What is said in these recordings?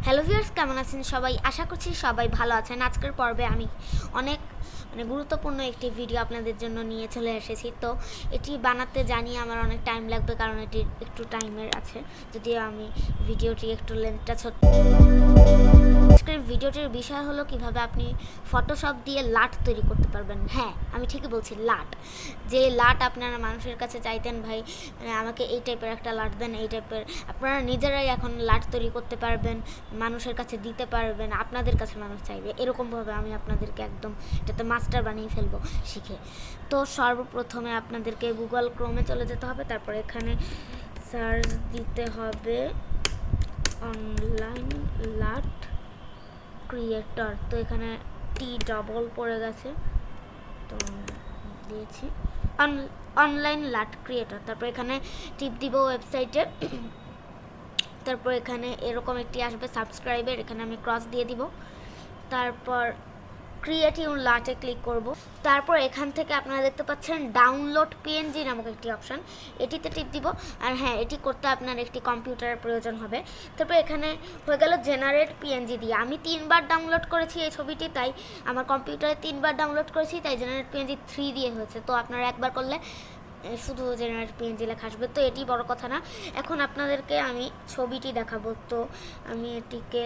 Hello viewers, কেমন আছেন সবাই? আশা করছি সবাই ভালো আছেন। আজকের পর্বে আমি অনেক গুরুত্বপূর্ণ একটি ভিডিও আপনাদের জন্য নিয়ে চলে এসেছি। তো এটি বানাতে জানি আমার অনেক টাইম লাগবে, কারণ এটি একটু টাইমের আছে, যদিও আমি ভিডিওটি একটু লেন্থটা ছোট। আজকের ভিডিওটির বিষয় হলো কিভাবে আপনি ফটোশপ দিয়ে লাট তৈরি করতে পারবেন। হ্যাঁ, আমি ঠিকই বলছি, লাট। যে লাট আপনারা মানুষের কাছে চাইতেন, ভাই আমাকে এই টাইপের একটা লাট দেন, এই টাইপের, আপনারা নিজেরাই এখন লাট তৈরি করতে পারবেন, মানুষের কাছে দিতে পারবেন, আপনাদের কাছে মানুষ চাইবে, এরকমভাবে আমি আপনাদেরকে একদম এটাতে মাস্টার বানিয়ে ফেলবো শিখে। তো সর্বপ্রথমে আপনাদেরকে গুগল ক্রোমে চলে যেতে হবে, তারপর এখানে সার্চ দিতে হবে অনলাইন লাট ক্রিয়েটর। তো এখানে টি ডবল পড়ে গেছে, তো দিয়েছি অনলাইন লাট ক্রিয়েটর। তারপর এখানে টিপ দিব ওয়েবসাইটে। তারপর এখানে এরকম একটি আসবে সাবস্ক্রাইবের, এখানে আমি ক্রস দিয়ে দিব। তারপর ক্রিয়েট ইউর লাটে ক্লিক করব। তারপর এখান থেকে আপনারা দেখতে পাচ্ছেন ডাউনলোড পিএনজি নামক একটি অপশন, এটিতে টিপ দিব। আর হ্যাঁ, এটি করতে আপনার একটি কম্পিউটারের প্রয়োজন হবে। তারপর এখানে হয়ে গেল জেনারেট পিএনজি দিয়ে। আমি 3বার ডাউনলোড করেছি এই ছবিটি, তাই আমার কম্পিউটারে 3বার ডাউনলোড করেছি, তাই জেনারেট পিএনজি 3 দিয়ে হয়েছে। তো আপনারা একবার করলে শুধু জেনারেট পিএনজি লেখা আসবে, তো এটি বড় কথা না। এখন আপনাদেরকে আমি ছবিটি দেখাবো। তো আমি এটিকে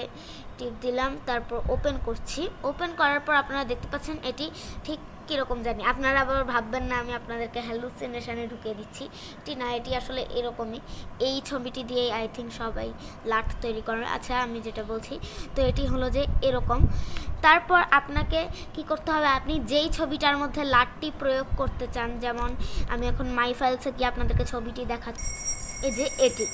টিপ দিলাম, তারপর ওপেন করছি। ওপেন করার পর আপনারা দেখতে পাচ্ছেন এটি ঠিক কীরকম জানি। আপনারা আবার ভাববেন না আমি আপনাদেরকে হ্যালুসিনেশনে ঢুকিয়ে দিচ্ছি, এটি না, এটি আসলে এরকমই। এই ছবিটি দিয়েই আই থিঙ্ক সবাই লাট তৈরি করে। আচ্ছা, আমি যেটা বলছি, তো এটি হলো যে এরকম। তারপর আপনাকে কি করতে হবে, আপনি যেই ছবিটার মধ্যে লাটটি প্রয়োগ করতে চান, যেমন আমি এখন মাই ফাইলসে গিয়ে আপনাদেরকে ছবিটি দেখাচ্ছি। এই যে এটি,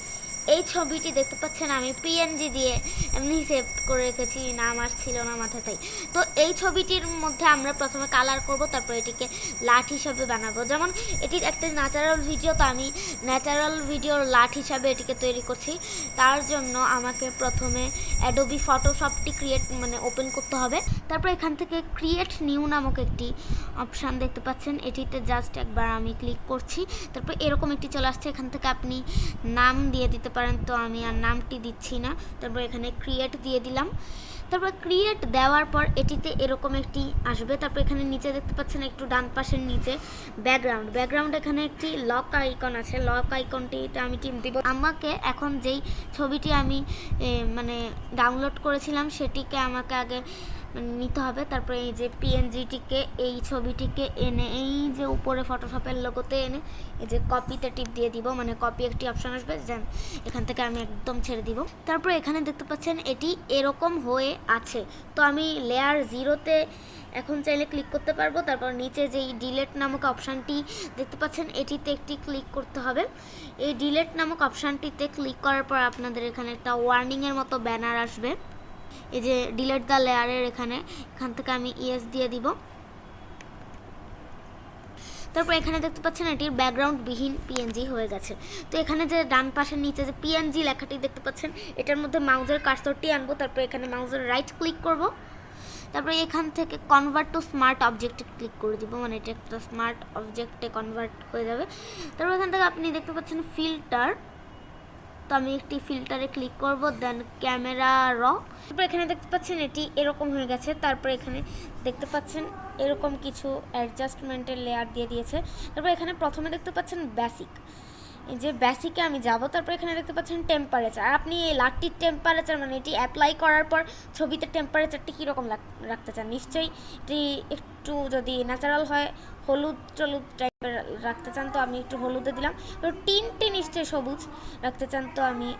এই ছবিটি দেখতে পাচ্ছেন আমি পিএনজি দিয়ে এমনি সেভ করে রেখেছি, নাম আসছিল না মাথায়। তো এই ছবিটির মধ্যে আমরা প্রথমে কালার করব, তারপর এটিকে লাট হিসাবে বানাবো। যেমন এটির একটা ন্যাচারাল ভিডিও, তো আমি ন্যাচারাল ভিডিওর লাট হিসাবে এটিকে তৈরি করছি। তার জন্য আমাকে প্রথমে অ্যাডোবি ফটোশপটি ওপেন করতে হবে। তারপর এখান থেকে ক্রিয়েট নিউ নামক একটি অপশান দেখতে পাচ্ছেন, এটিতে জাস্ট একবার আমি ক্লিক করছি। তারপর এরকম একটি চলে আসছে, এখান থেকে আপনি নাম দিয়ে দিতে পারেন, তো আমি আর নামটি দিচ্ছি না। তারপর এখানে ক্রিয়েট দিয়ে দিলাম। তারপর ক্রিয়েট দেওয়ার পর এটিতে এরকম একটি আসবে। তারপর এখানে নিচে দেখতে পাচ্ছেন একটু ডান পাশের নিচে ব্যাকগ্রাউন্ড এখানে একটি লক আইকন আছে, লক আইকনটিতে আমি টিপ দিব। আমাকে এখন যেই ছবিটি আমি ডাউনলোড করেছিলাম সেটিকে আমাকে আগে নিতে হবে। তারপরে এই যে পিএনজিটিকে, এই ছবিটিকে এনে এই যে উপরে ফটোশপের লোগোতে এনে এই যে কপিতে টিপ দিয়ে দিব, কপি একটি অপশন আসবে, এখান থেকে আমি একদম ছেড়ে দিব। তারপর এখানে দেখতে পাচ্ছেন এটি এরকম হয়ে আছে। তো আমি লেয়ার 0-তে এখন চাইলে ক্লিক করতে পারবো। তারপর নিচে যেই ডিলেট নামক অপশানটি দেখতে পাচ্ছেন এটিতে একটি ক্লিক করতে হবে। এই ডিলেট নামক অপশানটিতে ক্লিক করার পর আপনাদের এখানে একটা ওয়ার্নিংয়ের মতো ব্যানার আসবে, এই যে ডিলেট দ্য লেয়ারের এখান থেকে আমি ইয়েস দিয়ে দিব। তারপর এখানে দেখতে পাচ্ছেন এটির ব্যাকগ্রাউন্ড বিহীন পিএনজি হয়ে গেছে। তো এখানে যে ডান পাশের নিচে যে পিএনজি লেখাটি দেখতে পাচ্ছেন, এটার মধ্যে মাউসের কার্সরটি আনবো। তারপর এখানে মাউসের রাইট ক্লিক করব। তারপরে এখান থেকে কনভার্ট টু স্মার্ট অবজেক্টে ক্লিক করে দিব, এটা একটা স্মার্ট অবজেক্টে কনভার্ট হয়ে যাবে। তারপর এখান থেকে আপনি দেখতে পাচ্ছেন ফিল্টার, তো আমি একটি ফিল্টারে ক্লিক করব, দেন ক্যামেরা র। তারপর এখানে দেখতে পাচ্ছেন এটি এরকম হয়ে গেছে। তারপর এখানে দেখতে পাচ্ছেন এরকম কিছু অ্যাডজাস্টমেন্টের লেয়ার দিয়ে দিয়েছে। তারপর এখানে প্রথমে দেখতে পাচ্ছেন বেসিক, এই যে বেসিকে আমি যাব। তারপর এখানে দেখতে পাচ্ছেন টেম্পারেচার, আপনি এই লাটটির টেম্পারেচার এটি অ্যাপ্লাই করার পর ছবিতে টেম্পারেচারটি কীরকম রাখতে চান। নিশ্চয়ই এটি একটু, যদি ন্যাচারাল হয় হলুদ টাইপের রাখতে চান, তো আমি একটু হলুদে দিলাম। তো টিনটি নিশ্চয়ই সবুজ রাখতে চান, তো আমি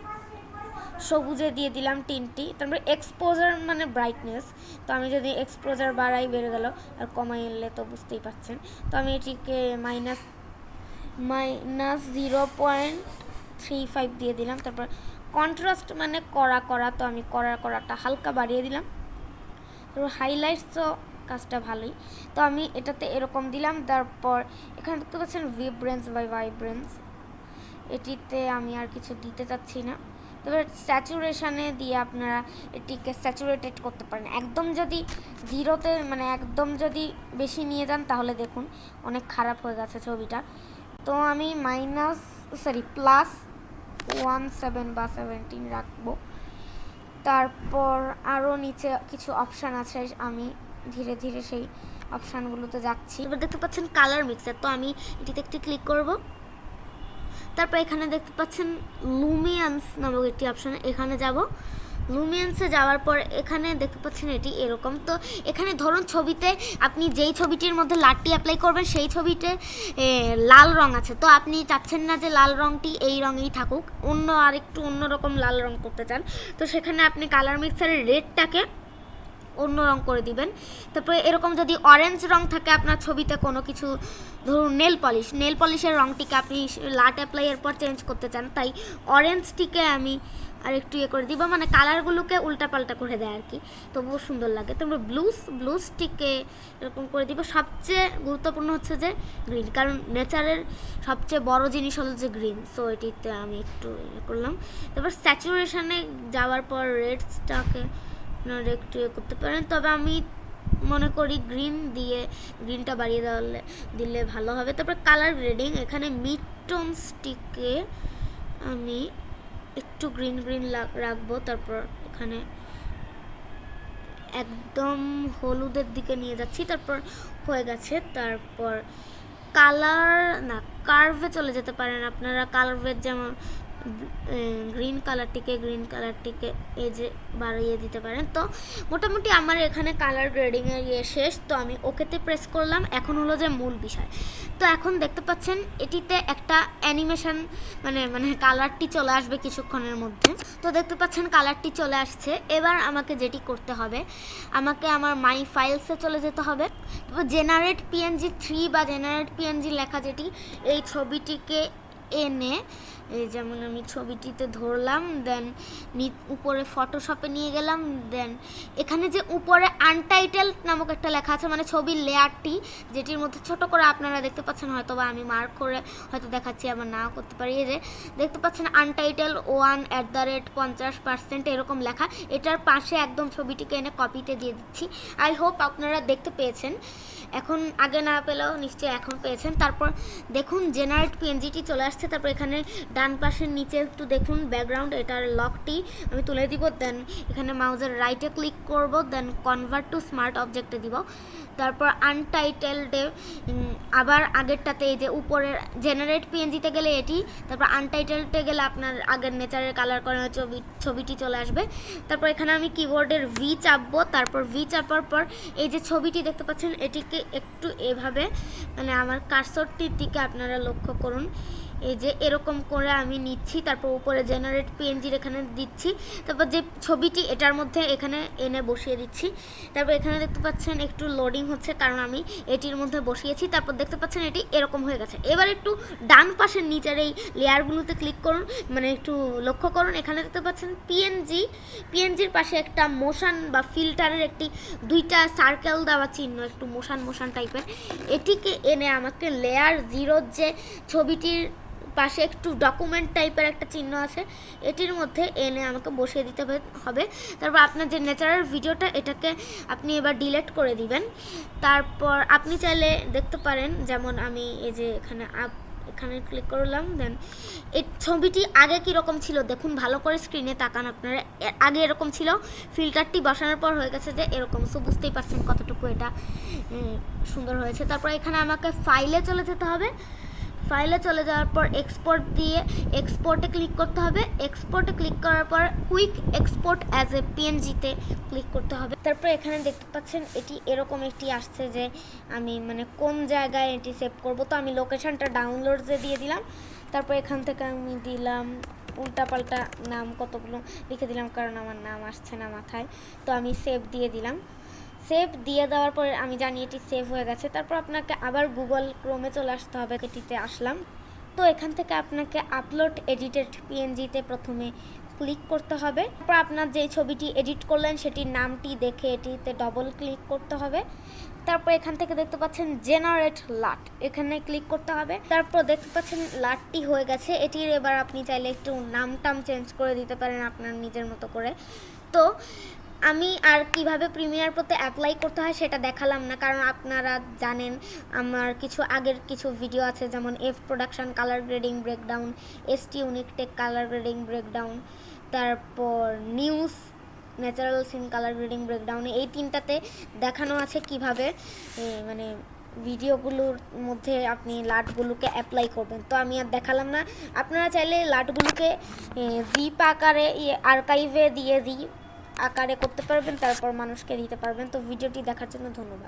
সবুজে দিয়ে দিলাম টিনটি। তারপরে এক্সপোজার ব্রাইটনেস, তো আমি যদি এক্সপোজার বাড়াই বেড়ে গেল, আর কমাইলে তো বুঝতেই পারছেন। তো আমি এটিকে মাইনাস 0.35 দিয়ে দিলাম। তারপর কন্ট্রাস্ট কড়া, তো আমি কড়াটা হালকা বাড়িয়ে দিলাম। তারপর হাইলাইটস, তো কাজটা ভালোই, তো আমি এটাতে এরকম দিলাম। তারপর এখানে দেখতে পাচ্ছেন ভাইব্রেন্স, এটিতে আমি আর কিছু দিতে চাচ্ছি না। তবে স্যাচুরেশনে দিয়ে আপনারা এটিকে স্যাচুরেটেড করতে পারেন। একদম যদি 0-তে একদম যদি বেশি নিয়ে যান, তাহলে দেখুন অনেক খারাপ হয়ে গেছে ছবিটা। তো আমি +17 বা 17 রাখবো। তারপর আরও নিচে কিছু অপশান আছে, আমি ধীরে ধীরে সেই অপশানগুলোতে যাচ্ছি। এবার দেখতে পাচ্ছেন কালার মিক্সার, তো আমি এটিতে একটি ক্লিক করব। তারপর এখানে দেখতে পাচ্ছেন লুমিয়ান্স নামক একটি অপশান, এখানে যাব। লুমিয়ান্সে যাওয়ার পর এখানে দেখতে পাচ্ছেন এটি এরকম। তো এখানে ধরুন ছবিতে আপনি যেই ছবিটির মধ্যে লাটটি অ্যাপ্লাই করবেন সেই ছবিতে লাল রং আছে, তো আপনি চাচ্ছেন না যে লাল রংটি এই রঙেই থাকুক, আরেকটু অন্যরকম লাল রং করতে চান, তো সেখানে আপনি কালার মিক্সারের রেডটাকে অন্য রং করে দিবেন। তারপরে এরকম যদি অরেঞ্জ রং থাকে আপনার ছবিতে কোনো কিছু, ধরুন নেল পলিশের রংটিকে আপনি লাট অ্যাপ্লাইয়ের পর চেঞ্জ করতে চান, তাই অরেঞ্জটিকে আমি আর একটু করে দিব, মানে কালারগুলোকে উল্টাপাল্টা করে দেয় আর কি, তবুও সুন্দর লাগে। তারপরে ব্লুসটিকে এরকম করে দিব। সবচেয়ে গুরুত্বপূর্ণ হচ্ছে যে গ্রিন, কারণ নেচারের সবচেয়ে বড় জিনিস হলো যে গ্রিন, সো এটিতে আমি একটু করলাম। তারপর স্যাচুরেশনে যাওয়ার পর রেডসটাকে আপনারা একটু করতে পারেন, তবে আমি মনে করি গ্রিনটা বাড়িয়ে দিলে ভালো হবে। তারপর কালার গ্রেডিং, এখানে মিড টোনসটিকে আমি একটু গ্রিন রাখবো। তারপর এখানে একদম হলুদের দিকে নিয়ে যাচ্ছি, তারপর হয়ে গেছে। তারপর কার্ভে চলে যেতে পারেন আপনারা। কার্ভের যেমন গ্রিন কালারটিকে এই যে বাড়িয়ে দিতে পারেন। তো মোটামুটি আমার এখানে কালার গ্রেডিংয়ের শেষ, তো আমি ওকেতে প্রেস করলাম। এখন হলো যে মূল বিষয়, তো এখন দেখতে পাচ্ছেন এটিতে একটা অ্যানিমেশন মানে কালারটি চলে আসবে কিছুক্ষণের মধ্যে। তো দেখতে পাচ্ছেন কালারটি চলে আসছে। এবার আমাকে যেটি করতে হবে, আমাকে আমার মাই ফাইলসে চলে যেতে হবে। তারপর জেনারেট পিএনজি 3 বা জেনারেট পিএনজি লেখা যেটি, এই ছবিটিকে এনে যেমন আমি ছবিটিতে ধরলাম, দেন উপরে ফটোশপে নিয়ে গেলাম, দেন এখানে যে উপরে আনটাইটেল নামক একটা লেখা আছে, মানে ছবির লেয়ারটি যেটির মধ্যে ছোট করে আপনারা দেখতে পাচ্ছেন, হয়তো বা আমি মার্ক করে হয়তো দেখাচ্ছি, আবার নাও করতে পারি। এই যে দেখতে পাচ্ছেন আনটাইটেল 1@50% এরকম লেখা, এটার পাশে একদম ছবিটিকে এনে কপিতে দিয়ে দিচ্ছি। আই হোপ আপনারা দেখতে পেয়েছেন, এখন আগে না পেলেও নিশ্চয়ই এখন পেয়েছেন। তারপর দেখুন জেনারেট পিএনজিটি চলে আসছে। তারপর এখানে ডান পাশের নিচে একটু দেখুন ব্যাকগ্রাউন্ড, এটার লকটি আমি তুলে দিব। দেন এখানে মাউসের রাইটে ক্লিক করব, দেন কনভার্ট টু স্মার্ট অবজেক্টে দিব। তারপর আনটাইটেলডে আবার আগেরটাতে এই যে উপরের জেনারেট পিএনজিতে গেলে এটি, তারপর আনটাইটেলডে গেলে আপনার আগের নেচারের কালার করানো ছবিটি চলে আসবে। তারপর এখানে আমি কিবোর্ডের ভি চাপবো। তারপর ভি চাপার পর এই যে ছবিটি দেখতে পাচ্ছেন এটিকে একটু এভাবে, মানে আমার কার্সরটির দিকে আপনারা লক্ষ্য করুন, এই যে এরকম করে আমি নিচ্ছি। তারপর উপরে জেনারেট পিএনজির এখানে দিচ্ছি। তারপর যে ছবিটি এটার মধ্যে এখানে এনে বসিয়ে দিচ্ছি। তারপর এখানে দেখতে পাচ্ছেন একটু লোডিং হচ্ছে, কারণ আমি এটির মধ্যে বসিয়েছি। তারপর দেখতে পাচ্ছেন এটি এরকম হয়ে গেছে। এবার একটু ডান পাশের নিচের এই লেয়ারগুলোতে ক্লিক করুন, মানে একটু লক্ষ্য করুন, এখানে দেখতে পাচ্ছেন পিএনজির পাশে একটা মোশন বা ফিল্টারের একটি 2টা সার্কেল দেওয়া চিহ্ন, একটু মোশন টাইপের। এটিকে এনে আমাকে লেয়ার 0 যে ছবিটির পাশে একটু ডকুমেন্ট টাইপের একটা চিহ্ন আছে, এটির মধ্যে এনে আমাকে বসিয়ে দিতে হবে। তারপর আপনার যে ন্যাচারাল ভিডিওটা, এটাকে আপনি এবার ডিলিট করে দিবেন। তারপর আপনি চাইলে দেখতে পারেন, যেমন আমি এই যে এখানে ক্লিক করলাম, দেন এই ছবিটি আগে কীরকম ছিল দেখুন, ভালো করে স্ক্রিনে তাকান আপনারা। আগে এরকম ছিল, ফিল্টারটি বসানোর পর হয়ে গেছে যে এরকম, সো বুঝতেই পারছেন কতটুকু এটা সুন্দর হয়েছে। তারপর এখানে আমাকে ফাইলে চলে যেতে হবে। ফাইলে চলে যাওয়ার পর এক্সপোর্টে ক্লিক করতে হবে। এক্সপোর্টে ক্লিক করার পর কুইক এক্সপোর্ট অ্যাজ এ পিএনজিতে ক্লিক করতে হবে। তারপর এখানে দেখতে পাচ্ছেন এটি এরকম একটি আসছে যে আমি কোন জায়গায় এটি সেভ করব, তো আমি লোকেশনটা ডাউনলোডসে দিয়ে দিলাম। তারপর এখান থেকে আমি দিলাম উল্টাপাল্টা নাম কতগুলো লিখে দিলাম, কারণ আমার নাম আসছে না মাথায়, তো আমি সেভ দিয়ে দিলাম। সেভ দিয়ে দেওয়ার পরে আমি জানি এটি সেভ হয়ে গেছে। তারপর আপনাকে আবার গুগল ক্রোমে চলে আসতে হবে, এটিতে আসলাম। তো এখান থেকে আপনাকে আপলোড এডিটেড পিএনজিতে প্রথমে ক্লিক করতে হবে। তারপর আপনার যে ছবিটি এডিট করলেন সেটির নামটি দেখে এটিতে ডবল ক্লিক করতে হবে। তারপর এখান থেকে দেখতে পাচ্ছেন জেনারেট লাট, এখানে ক্লিক করতে হবে। তারপর দেখতে পাচ্ছেন লাটটি হয়ে গেছে। এটির এবার আপনি চাইলে একটু নাম চেঞ্জ করে দিতে পারেন আপনার নিজের মতো করে। তো আমি আর কিভাবে প্রিমিয়ার প্রোতে অ্যাপ্লাই করতে হয় সেটা দেখালাম না, কারণ আপনারা জানেন আমার আগের কিছু ভিডিও আছে, যেমন F production colour grading breakdown, ST unique tech colour grading breakdown, তারপর news natural scene, colour grading, ব্রেকডাউনে এই তিনটাতে দেখানো আছে কিভাবে মানে ভিডিওগুলোর মধ্যে আপনি লাটগুলোকে অ্যাপ্লাই করবেন। তো আমি আর দেখালাম না। আপনারা চাইলে লাটগুলোকে জিপ আকারে আর্কাইভে দিয়ে জিপ আকারে করতে পারবেন, তারপর মানুষকে দিতে পারবেন। তো ভিডিওটি দেখার জন্য ধন্যবাদ।